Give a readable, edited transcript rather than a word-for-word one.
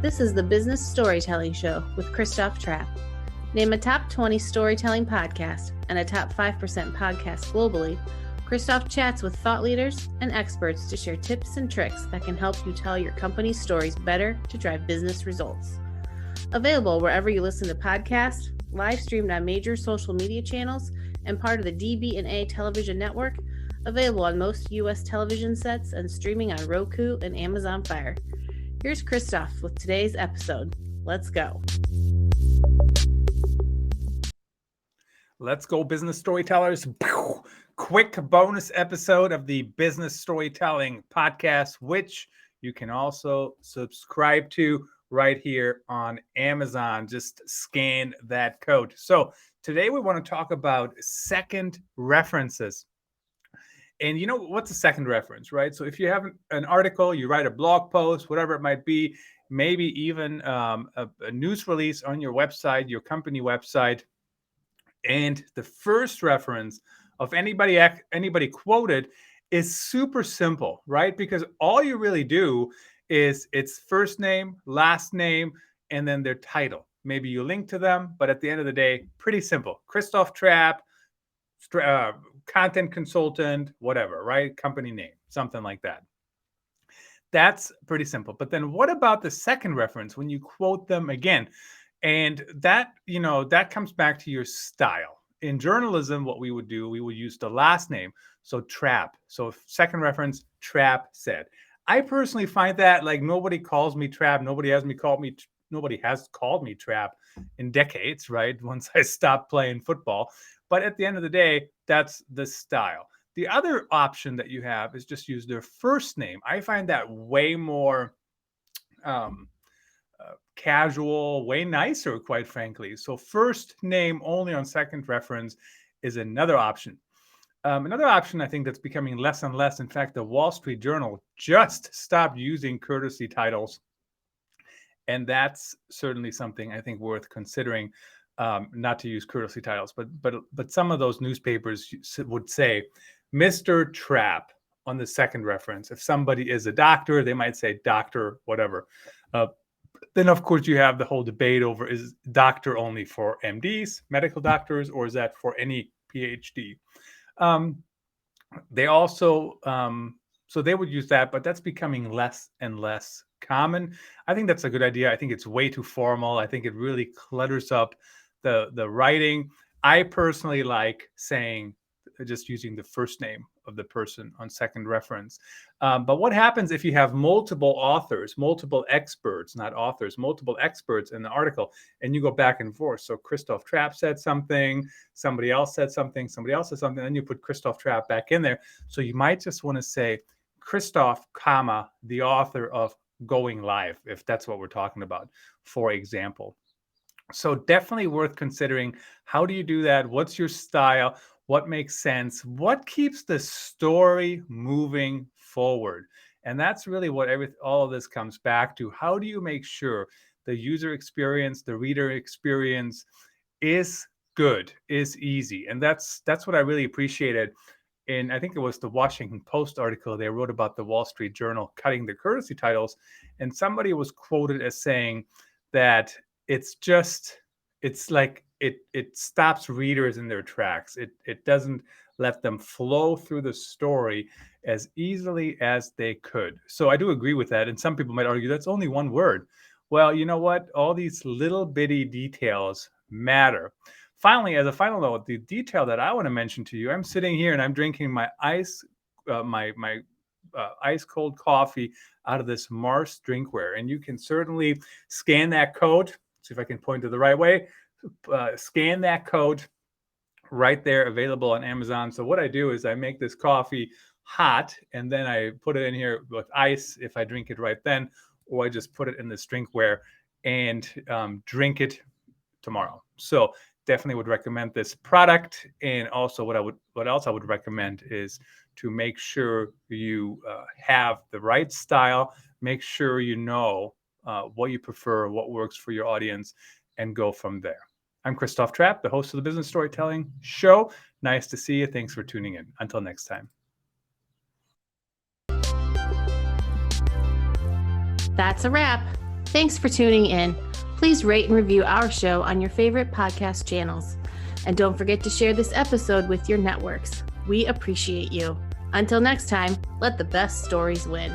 This is the Business Storytelling Show with Christoph Trapp. Named a top 20 storytelling podcast and a top 5% podcast globally, Christoph chats with thought leaders and experts to share tips and tricks that can help you tell your company's stories better to drive business results. Available wherever you listen to podcasts, live streamed on major social media channels, and part of the DB&A television network, available on most U.S. television sets and streaming on Roku and Amazon Fire. Here's Christoph with today's episode. Let's go. Let's go, business storytellers. Quick bonus episode of the Business Storytelling Podcast, which you can also subscribe to right here on Amazon. Just scan that code. So today we want to talk about second references. And you know, what's a second reference, right? So if you have an article, you write a blog post, whatever it might be, maybe even a news release on your website, your company website, and the first reference of anybody quoted is super simple, right? Because all you really do is it's first name, last name, and then their title. Maybe you link to them, but at the end of the day, pretty simple. Christoph Trapp, content consultant, whatever, right? Company name, something like that. That's pretty simple. But then what about the second reference when you quote them again? And that, that comes back to your style. In journalism, what we would do, we would use the last name. So Trapp. So second reference, Trapp said. I personally find that like nobody calls me Trapp. Nobody has called me Trapp in decades, right? Once I stopped playing football. But at the end of the day, that's the style. The other option that you have is just use their first name. I find that way more casual, way nicer, quite frankly. So first name only on second reference is another option. Another option I think that's becoming less and less. In fact, the Wall Street Journal just stopped using courtesy titles. And that's certainly something I think worth considering. Not to use courtesy titles, but some of those newspapers would say Mr. Trapp on the second reference. If somebody is a doctor, they might say doctor, whatever. Then, of course, you have the whole debate over, is doctor only for MDs, medical doctors, or is that for any PhD? They also, so they would use that, but that's becoming less and less common. I think that's a good idea. I think it's way too formal. I think it really clutters up the writing. I personally like just using the first name of the person on second reference. But what happens if you have multiple authors, multiple experts, not authors, multiple experts in the article, and you go back and forth? So Christoph Trapp said something, somebody else said something, somebody else said something, and then you put Christoph Trapp back in there. So you might just want to say Christoph, the author of Going Live, if that's what we're talking about, for example. So definitely worth considering. How do you do that? What's your style? What makes sense? What keeps the story moving forward? And that's really what all of this comes back to. How do you make sure the user experience, the reader experience is good, is easy? And that's what I really appreciated. And I think it was the Washington Post article they wrote about the Wall Street Journal cutting the courtesy titles. And somebody was quoted as saying that it's like it stops readers in their tracks. It doesn't let them flow through the story as easily as they could. So I do agree with that. And some people might argue that's only one word. Well, you know what? All these little bitty details matter. Finally, as a final note, the detail that I want to mention to you, I'm sitting here and I'm drinking my ice cold coffee out of this Mars drinkware. And you can certainly scan that code. See if I can point to the right way. Scan that code right there, available on Amazon. So what I do is I make this coffee hot and then I put it in here with ice if I drink it right then, or I just put it in this drinkware and drink it tomorrow. So definitely would recommend this product. And also what else I would recommend is to make sure you have the right style, make sure you know what you prefer, what works for your audience, and go from there. I'm Christoph Trapp, the host of the Business Storytelling Show. Nice to see you. Thanks for tuning in. Until next time. That's a wrap. Thanks for tuning in. Please rate and review our show on your favorite podcast channels. And don't forget to share this episode with your networks. We appreciate you. Until next time, let the best stories win.